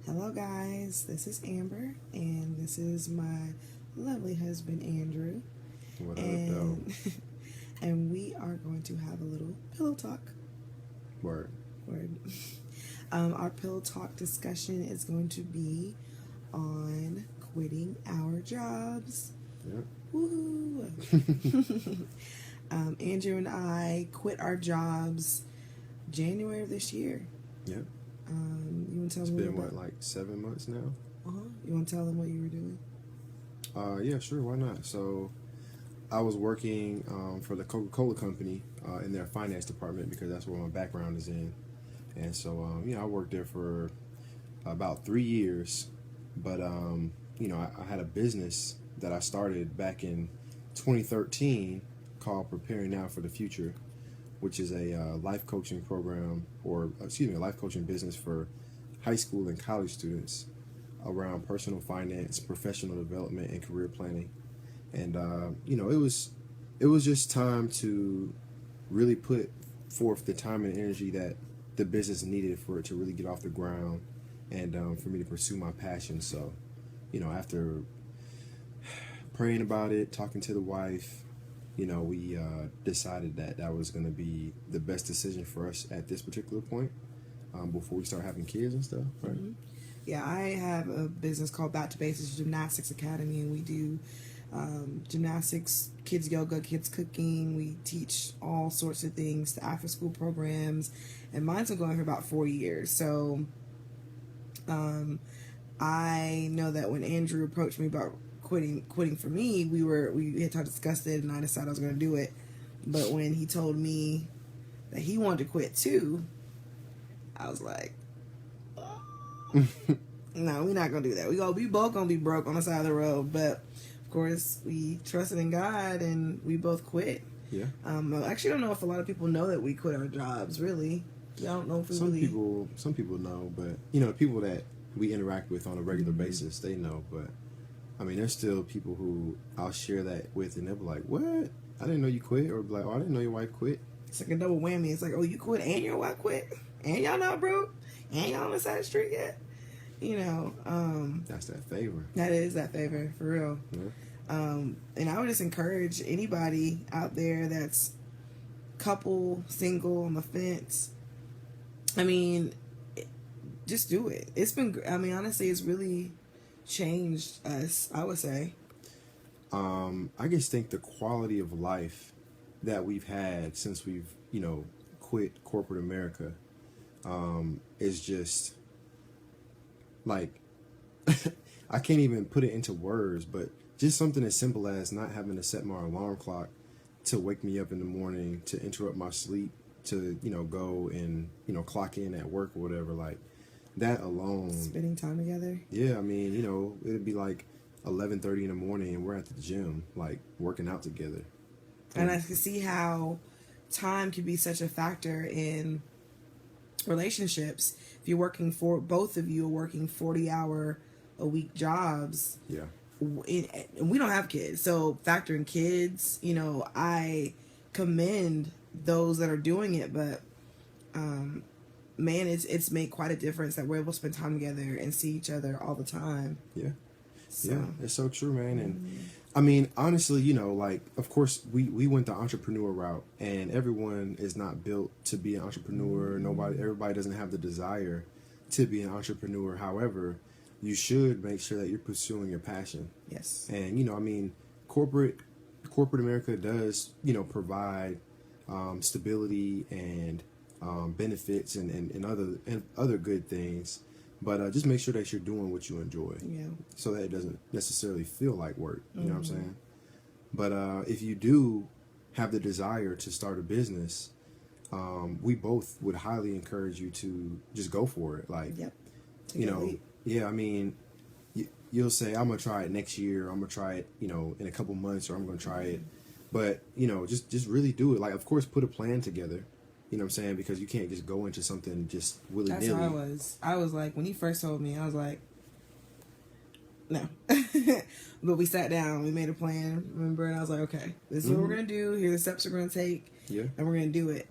Hello, guys. This is Amber, and this is my lovely husband, Andrew. What up, And, though? and we are going to have a little pillow talk. Word. Word. Our pillow talk discussion is going to be on quitting our jobs. Yep. Woohoo! Andrew and I quit our jobs January of this year. Yep. You want to tell It's them been, what, like 7 months now? You want to tell them what you were doing? Yeah, sure. Why not? So, I was working for the Coca-Cola company in their finance department because that's where my background is in. And so, I worked there for about 3 years. But, I had a business that I started back in 2013 called Preparing Now for the Future, which is a life coaching program, a life coaching business for high school and college students around personal finance, professional development, and career planning. And it was just time to really put forth the time and energy that the business needed for it to really get off the ground, and for me to pursue my passion. So, after praying about it, talking to the wife, we decided that was going to be the best decision for us at this particular point, before we start having kids and stuff, right? Mm-hmm. Yeah, I have a business called Back to Basics Gymnastics Academy, and we do gymnastics, kids yoga, kids cooking. We teach all sorts of things, the after school programs, and mine's been going for about 4 years. So I know that when Andrew approached me about quitting for me, we had discussed it, and I decided I was going to do it. But when he told me that he wanted to quit too, I was like, no, we're not gonna do that. We both gonna be broke on the side of the road. But of course, we trusted in God, and we both quit. Yeah. I actually don't know if a lot of people know that we quit our jobs. Really, I don't know if we some really. people know, but the people that we interact with on a regular basis, they know. But I mean, there's still people who I'll share that with, and they'll be like, "What? I didn't know you quit," or be like, "Oh, I didn't know your wife quit." It's like a double whammy. It's like, oh, you quit and your wife quit, and y'all not broke, and y'all on the side of the street yet. That's that favor. That is that favor, for real. Yeah. And I would just encourage anybody out there that's couple, single, on the fence. I mean, just do it. It's been, honestly, it's really changed us, I would say. I just think the quality of life that we've had since we've, quit corporate America, is just like, I can't even put it into words, but just something as simple as not having to set my alarm clock to wake me up in the morning, to interrupt my sleep, to, go and, clock in at work or whatever. Like, that alone. Spending time together. Yeah, I mean, it'd be like 11:30 in the morning and we're at the gym, like, working out together. And I can see how time can be such a factor in relationships. If you're working both of you are working 40-hour-a-week jobs. Yeah. And we don't have kids, so factor in kids. I commend those that are doing it, but man, it's made quite a difference that we're able to spend time together and see each other all the time. Yeah. So. Yeah, it's so true, man. And I mean, honestly, like, of course, we went the entrepreneur route, and everyone is not built to be an entrepreneur. Everybody doesn't have the desire to be an entrepreneur. However, you should make sure that you're pursuing your passion. Yes. And corporate America does provide stability and benefits and other good things. But just make sure that you're doing what you enjoy. Yeah. So that it doesn't necessarily feel like work. You know what I'm saying? But if you do have the desire to start a business, we both would highly encourage you to just go for it. Like, yep. Yeah, I mean, you'll say, I'm going to try it next year. I'm going to try it, in a couple months, or I'm going to try it. But, just really do it. Like, of course, put a plan together. You know what I'm saying? Because you can't just go into something just willy-nilly. That's how I was. I was like, when he first told me, I was like, no. But we sat down, we made a plan, remember? And I was like, okay, this is what we're going to do. Here are the steps we're going to take. Yeah. And we're going to do it,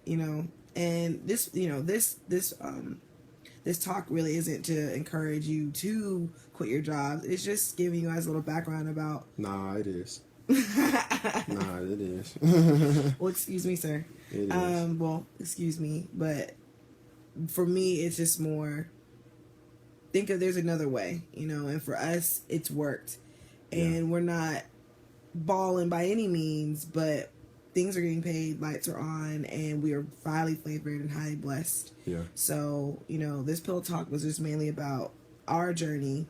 And this this talk really isn't to encourage you to quit your jobs. It's just giving you guys a little background about. Nah, it is. Nah, it is. Well, excuse me, sir. It is. Well, excuse me, but for me, it's just more. Think of there's another way, and for us, it's worked, and we're not balling by any means, but things are getting paid, lights are on, and we are highly flavored and highly blessed. Yeah. So, this Pillow Talk was just mainly about our journey,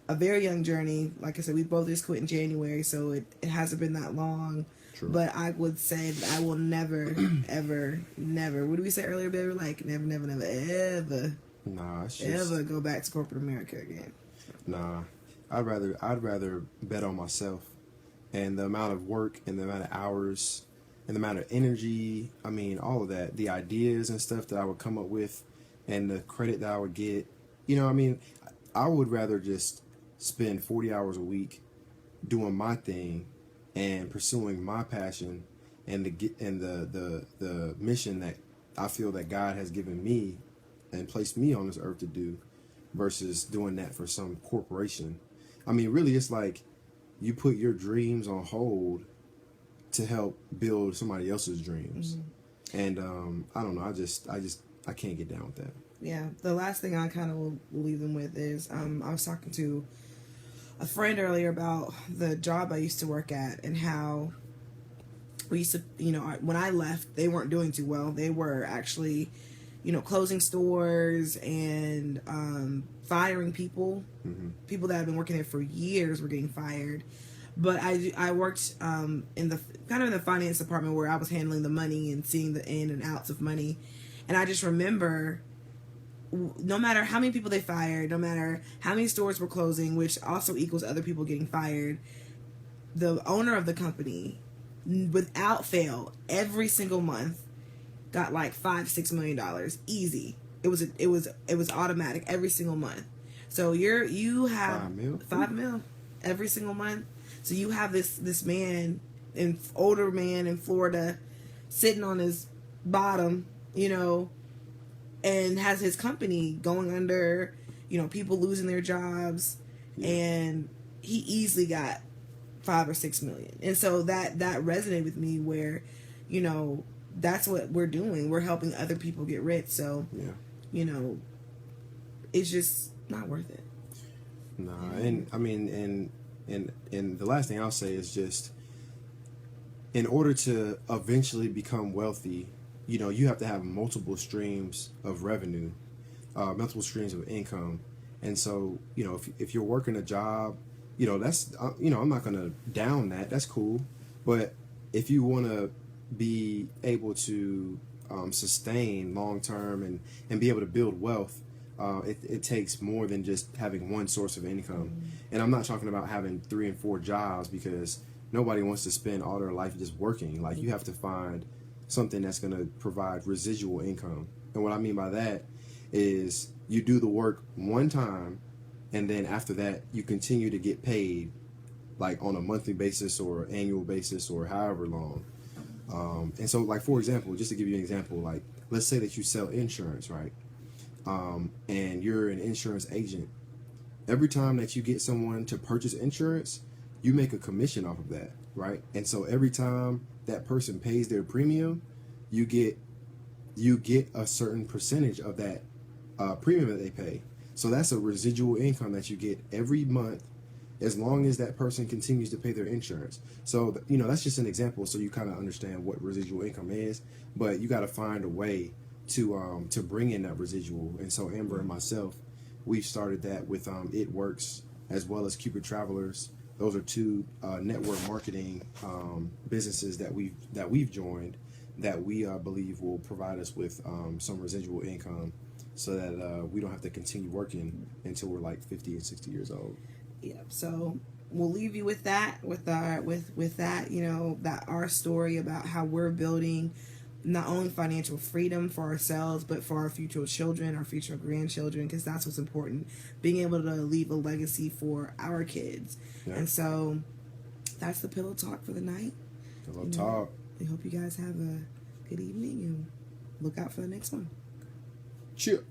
a very young journey. Like I said, we both just quit in January, so it hasn't been that long. True. But I would say that I will never, ever, never, what did we say earlier, baby? Like, never, never, never, ever, Nah, it's just, ever go back to corporate America again. Nah, I'd rather bet on myself and the amount of work and the amount of hours and the amount of energy. I mean, all of that, the ideas and stuff that I would come up with, and the credit that I would get. I would rather just spend 40 hours a week doing my thing and pursuing my passion and the mission that I feel that God has given me and placed me on this earth to do, versus doing that for some corporation. I mean, really, it's like you put your dreams on hold to help build somebody else's dreams. And I don't know, I can't get down with that. Yeah, the last thing I kind of will leave them with is I was talking to a friend earlier about the job I used to work at, and how we used to, when I left, they weren't doing too well. They were actually, closing stores and firing people. People that had been working there for years were getting fired. But I worked in the finance department, where I was handling the money and seeing the in and outs of money. And I just remember, no matter how many people they fired, no matter how many stores were closing, which also equals other people getting fired, the owner of the company, without fail, every single month got like $5-6 million easy. It was automatic every single month. So you have $5 million every single month. So you have this man, older man in Florida, sitting on his bottom, and has his company going under, people losing their jobs, and he easily got $5 or $6 million. And so that resonated with me, where, that's what we're doing. We're helping other people get rich. So, it's just not worth it. Nah, and I mean, and the last thing I'll say is just, in order to eventually become wealthy, you have to have multiple streams of revenue, multiple streams of income. And so, if you're working a job, that's, I'm not going to down that. That's cool. But if you want to be able to sustain long term and be able to build wealth, it takes more than just having one source of income. And I'm not talking about having 3 and 4 jobs, because nobody wants to spend all their life just working. Like, you have to find something that's going to provide residual income. And what I mean by that is, you do the work one time, and then after that you continue to get paid, like on a monthly basis or annual basis or however long. And so, like, for example, just to give you an example, like, let's say that you sell insurance, right? And you're an insurance agent. Every time that you get someone to purchase insurance, you make a commission off of that, right? And so every time that person pays their premium, you get a certain percentage of that premium that they pay. So that's a residual income that you get every month, as long as that person continues to pay their insurance. So, that's just an example, so you kind of understand what residual income is. But you got to find a way to bring in that residual. And so Amber and myself, we've started that with It Works, as well as Cupid Travelers. Those are 2 network marketing businesses that we've joined, that we believe will provide us with some residual income, so that we don't have to continue working until we're like 50 and 60 years old. Yeah. So we'll leave you with that, with that, that our story about how we're building not only financial freedom for ourselves, but for our future children, our future grandchildren, because that's what's important. Being able to leave a legacy for our kids. Yeah. And so that's the Pillow Talk for the night. Pillow Talk. We hope you guys have a good evening, and look out for the next one. Cheers.